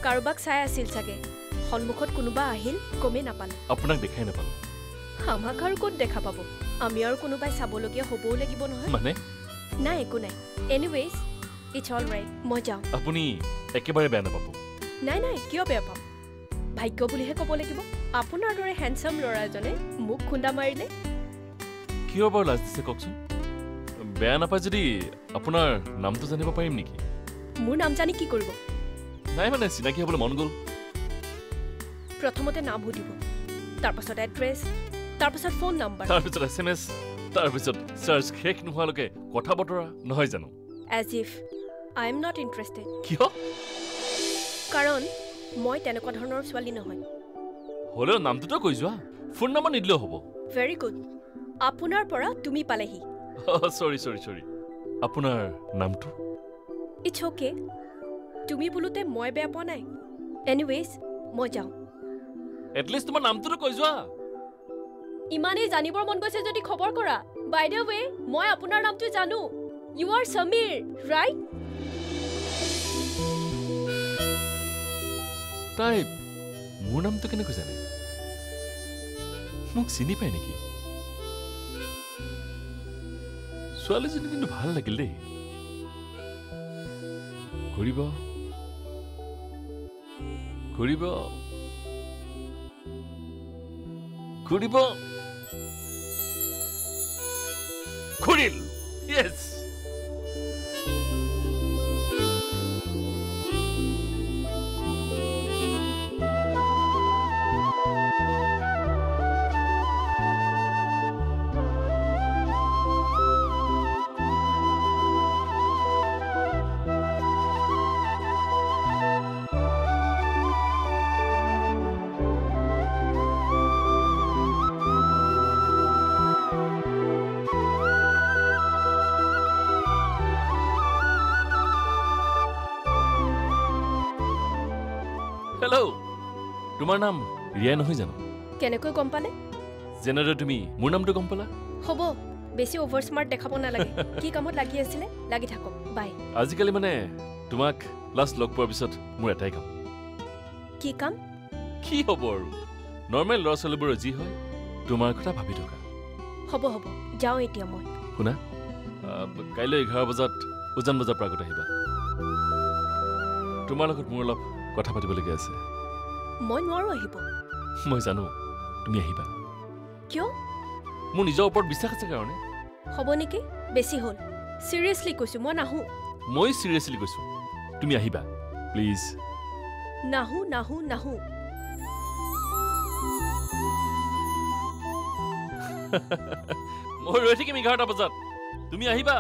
কাৰোবাক চাই আছিল চাগে সন্মুখত কোনোবা আহিল কমে নাপালে আপোনাক দেখাই নাপালো আমাক আৰু ক'ত দেখা পাব আমি আৰু কোনোবাই চাবলগীয়া হ'বও লাগিব নহয় মানে নাই একো নাই এনিৱেজ ইটছ অল ৰাইট মই যাওঁ আপুনি একেবাৰে বেয়া নাপাব নাই নাই কিয় বেয়া পাম ভাগ্য বুলিহে ক'ব লাগিব আপোনাৰ দৰে হেণ্ডচাম ল'ৰা এজনে মোক খুন্দা মাৰিলে কিয় বাৰু লাজ দিছে কওকচোন বেয়া নাপায় যদি আপোনাৰ নামটো জানিব পাৰিম নেকি মোৰ নাম জানি কি কৰিব নাই মানে চিনাকি হ'বলৈ মন গ'ল প্ৰথমতে নাম সুধিব তাৰপাছত এড্ৰেছ তাৰপাছত ফোন নম্বৰ তাৰপিছত SMS তাৰপিছত চাৰ্চ শেষ নোহোৱালৈকে কথা বতৰা নহয় জানো as if I am not interested কিয় কাৰণ মই তেনেকুৱা ধৰণৰ ছোৱালী নহয় হ'লেও নামটোতো কৈ যোৱা ফোন নম্বৰ নিদিলেও হ'ব ভেৰি গুড আপোনাৰ পৰা তুমি পালেহি সৰি আপোনাৰ নামটো ইটছ অ'কে তুমি বোলোতে মই বেয়া পোৱা নাই এনিৱেজ মই যাওঁ এটলিষ্ট তোমাৰ নামটোতো কৈ যোৱা ইমানেই জানিবৰ মন গৈছে যদি খবৰ কৰা বাই দ্য ৱে মই আপোনাৰ নামটো জানো ইউ আৰ সমীৰ ৰাইট তাই মোৰ নামটো কেনেকৈ জানে মোক চিনি পায় নেকি ছোৱালীজনী কিন্তু ভাল লাগিল দেই ঘূৰিব ঘূৰিব ঘূৰিব ঘূৰিল য়েছ হেল্ল' তোমাৰ নাম ৰিয়া নহয় জানো কেনেকৈ গম পালে যেনেদৰে তুমি মোৰ নামটো গম পালা হ'ব বেছি অভাৰ স্মাৰ্ট দেখাব নালাগে কি কামত লাগি আছিলে লাগি থাকক বাই আজিকালি মানে তোমাক লাষ্ট লগ পোৱাৰ পিছত মোৰ এটাই কাম কি কাম কি হ'ব আৰু নৰ্মেল ল'ৰা ছোৱালীবোৰৰ যি হয় তোমাৰ কথা ভাবি থকা হ'ব যাওঁ এতিয়া মই শুনা কাইলৈ 11 বজাত উজান বজাৰ পৰা আগত আহিবা তোমাৰ লগত মোৰ অলপ কথা পাতিবলগীয়া আছে মই নোৱাৰো আহিব মই জানো তুমি আহিবা কিয় মোৰ নিজৰ ওপৰত বিশ্বাস আছে কাৰণে হ'ব নেকি বেছি হ'ল চিৰিয়াছলি কৈছো মই নাহো মই চিৰিয়াছলি কৈছো তুমি আহিবা প্লিজ নাহো মই ৰৈ থাকিম 11টা বজাত তুমি আহিবা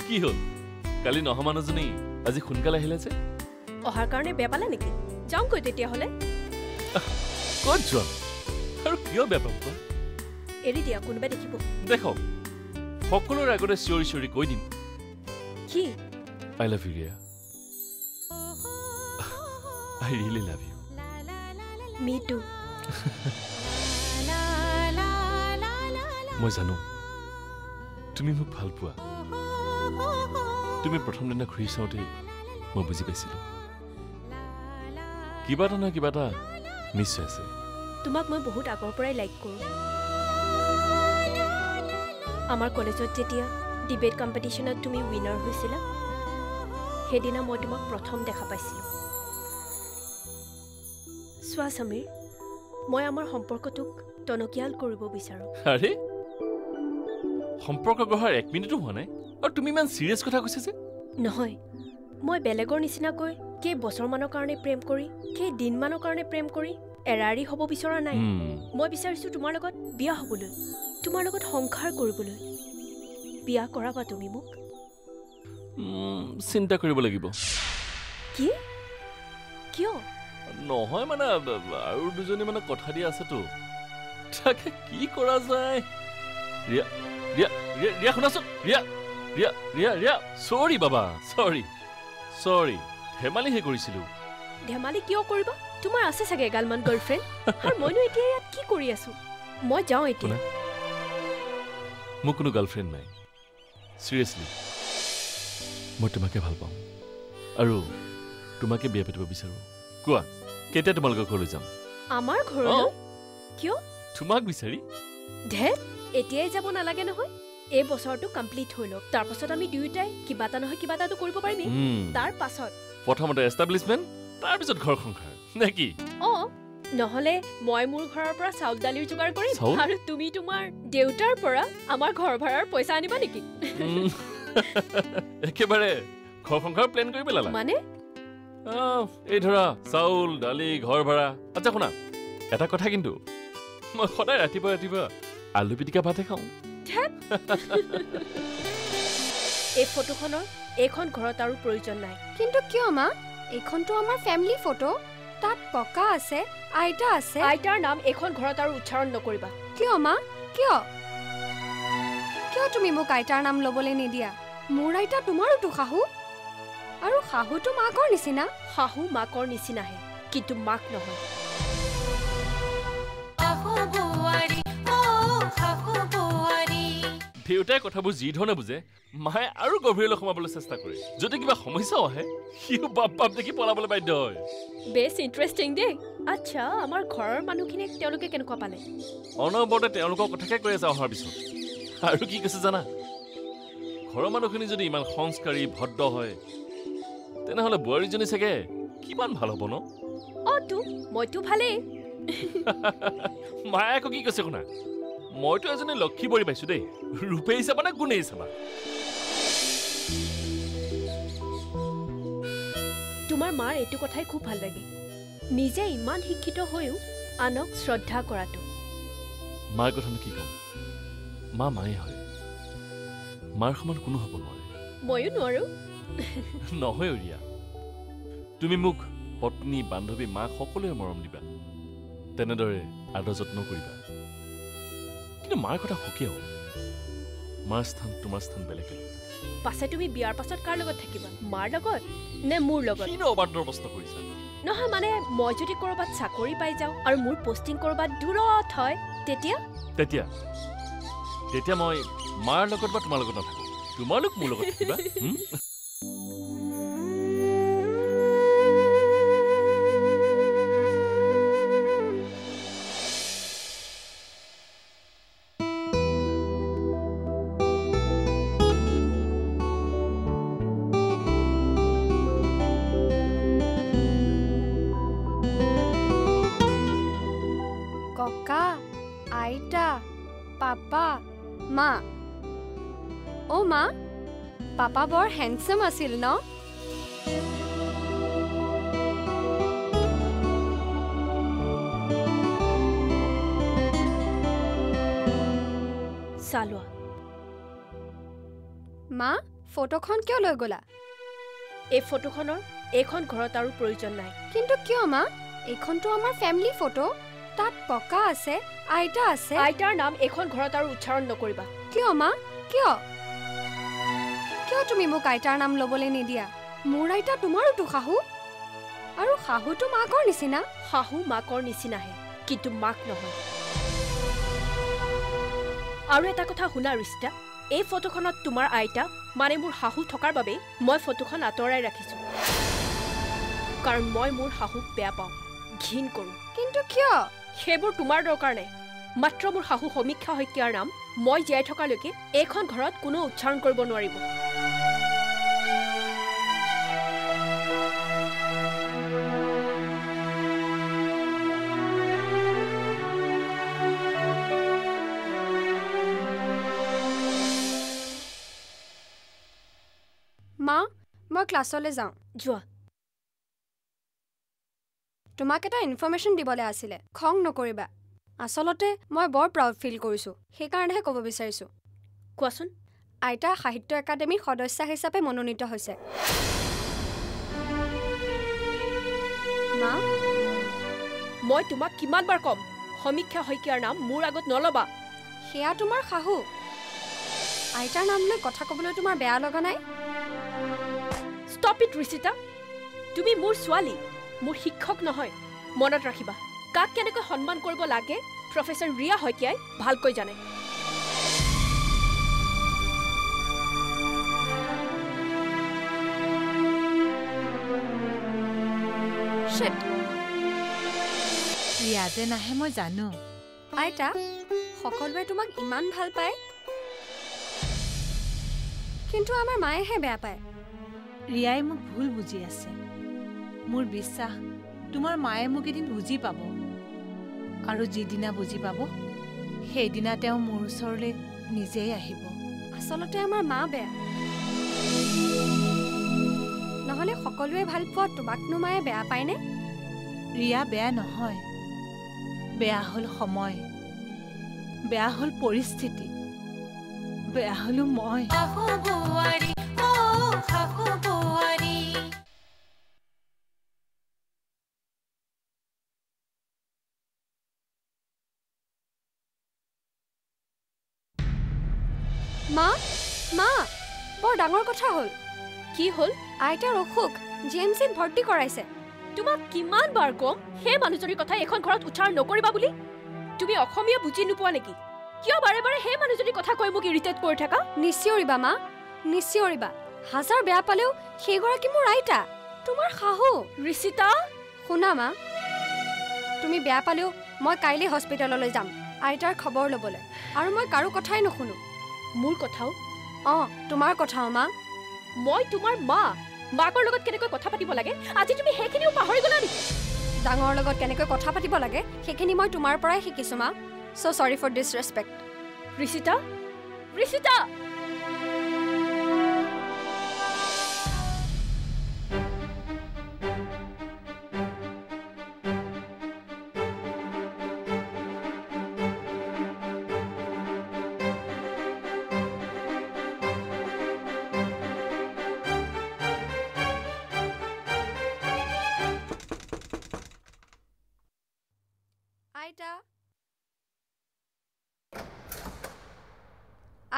কি হ'ল কালি নহা মানুহজনী আজি সোনকালে আহিলে যে অহাৰ কাৰণে বেয়া পালা নেকি যাওঁগৈ তেতিয়াহ'লে ক'ত যোৱা আৰু কিয় বেয়া পাম কোৱা এৰি দিয়া কোনোবাই দেখিব দেখক সকলোৰে আগতে চিঞৰি কৈ দিম কি I love you Riya I really love you me too মই জানো তুমি মোক ভাল পোৱা তুমি প্ৰথম দিনা ঘূৰি চাওঁতে মই বুজি পাইছিলোঁ কিবা এটা নহয় কিবা এটা নিশ্চয় আছে তোমাক মই বহুত আগৰ পৰাই লাইক কৰোঁ আমাৰ কলেজত যেতিয়া ডিবেট কম্পিটিশ্যনত তুমি উইনাৰ হৈছিলা সেইদিনা মই তোমাক প্ৰথম দেখা পাইছিলোঁ চোৱা সমীৰ মই আমাৰ সম্পৰ্কটোক টনকিয়াল কৰিব বিচাৰোঁ আৰে সম্পৰ্ক গঢ়াৰ 1 মিনিটো হোৱা নাই আৰু তুমি ইমান চিৰিয়াছ কথা কৈছা যে নহয় মই বেলেগৰ নিচিনাকৈ কেইবছৰমানৰ কাৰণে প্ৰেম কৰি কেইদিনমানৰ কাৰণে প্ৰেম কৰি এৰাৰি হ'ব বিচৰা নাই মই বিচাৰিছোঁ তোমাৰ লগত বিয়া হ'বলৈ তোমাৰ লগত সংসাৰ কৰিবলৈ বিয়া কৰাবা তুমি মোক চিন্তা কৰিব লাগিব কি কিয় নহয় মানে আৰু দুজনী মানে কথা দিয়া আছেতো তাকে কি কৰা যায় ৰিয়া ৰিয়া ৰিয়া ৰিয়া শুনাচোন ৰিয়া ৰিয়া ৰিয়া ৰিয়া চৰি বাবা চৰি ধেমালিহে কৰিছিলোঁ ধেমালি কিয় কৰিবা তোমাৰ আছে চাগে এগালমান গাৰ্লফ্ৰেণ্ড আৰু মইনো এতিয়া ইয়াত কি কৰি আছোঁ মই যাওঁ এতিয়া মোৰ কোনো গাৰ্লফ্ৰেণ্ড নাই চিৰিয়াছলি মই তোমাকে ভাল পাওঁ আৰু তোমাকে বিয়া পাতিব বিচাৰোঁ কোৱা কেতিয়া তোমালোকৰ ঘৰলৈ যাম আমাৰ ঘৰলৈ কিয় তোমাক বিচাৰি ধেত এতিয়াই যাব নালাগে নহয় এই বছৰটো কমপ্লিট হৈ লওক তাৰপাছত আমি দুয়োটাই কিবা এটা নহয় কিবা এটাটো কৰিব পাৰিমেই তাৰ পাছত প্ৰথমতে এষ্টাব্লিছমেণ্ট তাৰপিছত ঘৰ সংসাৰ নে কি নহ'লে মই মোৰ ঘৰৰ পৰা চাউল দালিৰ যোগাৰ কৰিম আৰু তুমি তোমাৰ দেউতাৰ পৰা আমাৰ ঘৰ ভাড়াৰ পইচা আনিবা নেকি একেবাৰে ঘৰ সংসাৰ প্লেন কৰি পেলালা মানে এই ধৰা চাউল দালি ঘৰ ভাড়া আচ্ছা শুনা এটা কথা কিন্তু মই সদায় ৰাতিপুৱা আলু পিটিকা ভাতহে খাওঁ এই ফটোখনৰ এইখন ঘৰত আৰু প্ৰয়োজন নাই কিন্তু কিয় মা এইখনটো আমাৰ ফেমিলি ফটো তাত ককা আছে আইতা আছে আইতাৰ নাম এইখন ঘৰত আৰু উচ্চাৰণ নকৰিবা কিয় মা কিয় তুমি মোক আইতাৰ নাম ল'বলৈ নিদিয়া মোৰ আইতা তোমাৰোতো শাহু আৰু শাহুটো মাকৰ নিচিনা শাহু মাকৰ নিচিনাহে কিন্তু মাক নহয় দেউতাই কথাবোৰ যি ধৰণে বুজে মায়ে আৰু গভীৰলৈ সোমাবলৈ চেষ্টা কৰে যদি কিবা সমস্যাও আহে সিও বাপ দেখি পলাবলৈ বাধ্য হয় বেছ ইণ্টাৰেষ্টিং দেই আচ্ছা আমাৰ ঘৰৰ মানুহখিনিক তেওঁলোকে কেনেকুৱা পালে অনবৰতে তেওঁলোকৰ কথাকে কৈ আছে অহাৰ পিছত আৰু কি কৈছে জানা ঘৰৰ মানুহখিনি যদি ইমান সংস্কাৰী ভদ্ৰ হয় তেনেহ'লে বোৱাৰীজনী চাগে কিমান ভাল হ'ব ন মইতো ভালেই মায়ে আকৌ কি কৈছে শুনা মইতো এজনী লক্ষী বোৱাৰী পাইছো দেই ৰূপে হিচাপা নে গুণে হিচাপা তোমাৰ মাৰ এইটো কথাই খুব ভাল লাগে নিজে ইমান শিক্ষিত হৈও আনক শ্ৰদ্ধা কৰাটো মাৰ কথানো কি ক'ম মা মায়ে হয় মাৰ সমান কোনো হ'ব নোৱাৰে ময়ো নোৱাৰো নহয় ৰিয়া তুমি মোক পত্নী বান্ধৱী মাক সকলোৱে মৰম দিবা তেনেদৰে আদৰ যত্ন কৰিবা কিন্তু মাৰ কথা সুকীয়াও মাৰ স্থান তোমাৰ স্থান বেলেগ পাছে তুমি বিয়াৰ পাছত কাৰ লগত থাকিবা মাৰ লগত নে মোৰ লগত কিনো অবাধ্যৰ প্ৰশ্ন কৰিছা নহয় মানে মই যদি ক'ৰবাত চাকৰি পাই যাওঁ আৰু মোৰ পোষ্টিং ক'ৰবাত দূৰত হয় তেতিয়া মই মাৰ লগত বা তোমাৰ লগত নাথাকো তোমালোক মোৰ লগত থাকিবা ককা আইতা পাপা মা মা পাপা বৰ হেণ্ডচাম আছিল ন চালোৱা মা ফটোখন কিয় লৈ গলা এই ফটোখনৰ এইখন ঘৰত আৰু প্ৰয়োজন নাই কিন্তু কিয় মা এইখনটো আমাৰ ফেমিলি ফটো তাত ককা আছে আইতা আছে আইতাৰ নাম এইখন ঘৰত আৰু উচ্চাৰণ নকৰিবা কিয় মা কিয় তুমি মোক আইতাৰ নাম ল'বলৈ নিদিয়া মোৰ আইতা তোমাৰোতো শাহু আৰু শাহুটো মাকৰ নিচিনা শাহু মাকৰ নিচিনাহে কিন্তু মাক নহয় আৰু এটা কথা শুনা ৰিষ্টা, এই ফটোখনত তোমাৰ আইতা মানে মোৰ শাহু থকাৰ বাবে মই ফটোখন আঁতৰাই ৰাখিছোঁ। কাৰণ মই মোৰ শাহুক বেয়া পাওঁ, ঘিণ কৰোঁ। কিন্তু কিয়? সেইবোৰ তোমাৰ দৰকাৰ নাই। মাত্ৰ মোৰ শাহু সমীক্ষা শইকীয়াৰ নাম মই জীয়াই থকালৈকে এইখন ঘৰত কোনো উচ্চাৰণ কৰিব নোৱাৰিব। মা, মই ক্লাছলৈ যাওঁ। যোৱা। তোমাক এটা ইনফৰমেশ্যন দিবলৈ আছিলে, খং নকৰিবা। আচলতে মই বৰ প্ৰাউড ফিল কৰিছোঁ, সেইকাৰণেহে ক'ব বিচাৰিছোঁ। কোৱাচোন। আইতা সাহিত্য একাডেমীৰ সদস্য হিচাপে মনোনীত হৈছে। মা, মই তোমাক কিমানবাৰ ক'ম, সমীক্ষা শইকীয়াৰ নাম মোৰ আগত নল'বা। সেয়া তোমাৰ শাহু। আইতাৰ নাম লৈ কথা ক'বলৈ তোমাৰ বেয়া লগা নাই? Stop it Richita. তুমি মোৰ ছোৱালী, মোৰ শিক্ষক নহয়। মনত ৰাখিবা, কাক কেনেকৈ সন্মান কৰিব লাগে প্ৰফেচাৰ ৰিয়া শইকীয়াই ভালকৈ জানে। ৰিয়া যে নাহে মই জানো। আইতা, সকলোৱে তোমাক ইমান ভাল পায়, কিন্তু আমাৰ মায়েহে বেয়া পায়। ৰিয়াই মোক ভুল বুজি আছে। মোৰ বিশ্বাস তোমাৰ মায়ে মোক এদিন বুজি পাব, আৰু যিদিনা বুজি পাব সেইদিনা তেওঁ মোৰ ওচৰলৈ নিজেই আহিব। আচলতে আমাৰ মা বেয়া, নহ'লে সকলোৱে ভাল পোৱা তোমাকনো মায়ে বেয়া পায়নে? ৰিয়া বেয়া নহয়, বেয়া হ'ল সময়, বেয়া হ'ল পৰিস্থিতি, বেয়া হ'লো মই। মা, মা, বৰ ডাঙৰ কথা হ'ল। কি হ'ল? আইতাৰ অসুখ, GMCত ভৰ্তি কৰাইছে। তোমাক কিমান বাৰ ক'ম সেই মানুহজনীৰ কথা এইখন ঘৰত উচ্চাৰণ নকৰিবা বুলি? তুমি অসমীয়া বুজি নোপোৱা নেকি? কিয় বাৰে বাৰে সেই মানুহজনীৰ কথা কৈ মোক ইৰিটেট কৰি থাকা? নিশ্চয়ৰিবা মা, নিশ্চয়ৰিবা। হাজাৰ বেয়া পালেও সেইগৰাকী মোৰ আইতা, তোমাৰ শাহু। ৰিচিতা, শুনা মা, তুমি বেয়া পালেও মই কাইলৈ হস্পিটেললৈ যাম আইতাৰ খবৰ ল'বলৈ, আৰু মই কাৰো কথাই নুশুনো। মোৰ কথাও? অঁ, তোমাৰ কথাও মা। মই তোমাৰ মা, মাকৰ লগত কেনেকৈ কথা পাতিব লাগে আজি তুমি সেইখিনিও পাহৰি গ'লা নেকি? ডাঙৰৰ লগত কেনেকৈ কথা পাতিব লাগে সেইখিনি মই তোমাৰ পৰাই শিকিছোঁ মা। চ' চৰি ফৰ ডিছৰেচপেক্ট। ৰিচিতা, ৰিচিতা! আইতা,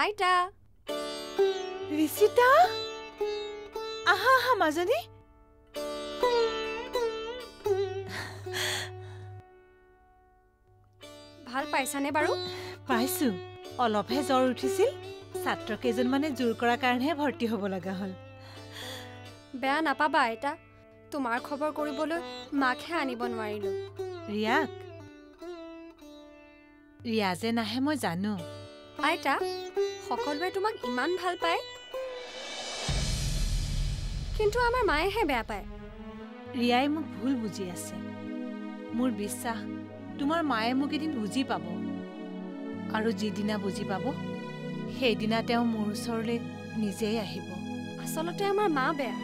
আইতা। ৰিচিতা, আহা আহা মাজনী। ভাল পাইছানে বাৰু? পাইছোঁ, অলপহে জ্বৰ উঠিছিল। ছাত্ৰ কেইজনমানে জোৰ কৰাৰ কাৰণেহে ভৰ্তি হ'ব লগা হ'ল। বেয়া নাপাবা আইতা, তোমাৰ খবৰ কৰিবলৈ মাকহে আনিব নোৱাৰিলোঁ। ৰিয়াক? ৰিয়া যে নাহে মই জানো। আইতা, সকলোৱে তোমাক ইমান ভাল পায়, কিন্তু আমাৰ মায়েহে বেয়া পায়। ৰিয়াই মোক ভুল বুজি আছে। মোৰ বিশ্বাস তোমাৰ মায়ে মোক এদিন বুজি পাব, আৰু যিদিনা বুজি পাব সেইদিনা তেওঁ মোৰ ওচৰলৈ নিজেই আহিব। আচলতে আমাৰ মা বেয়া,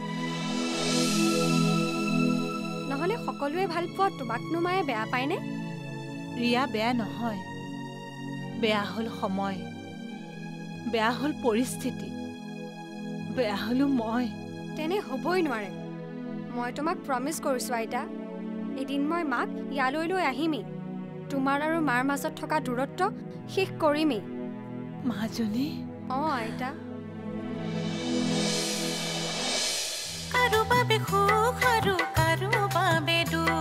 নহ'লে সকলোৱে ভাল পোৱা তোমাকনো মায়ে বেয়া পায়নে? ৰিয়া বেয়া নহয়, বেয়া হ'ল সময়, বেয়া হ'ল পৰিস্থিতি, বেয়া হ'লো মই। তেনে হ'বই নোৱাৰে। মই তোমাক প্ৰমিছ কৰিছোঁ আইতা, এদিন মই মাক ইয়ালৈ লৈ আহিমেই। তোমাৰ আৰু মাৰ মাজত থকা দূৰত্ব শেষ কৰিমেই। মাজনী? অঁ আইতা। কাৰো বাবে সুখ আৰু কাৰো বাবে দুখ।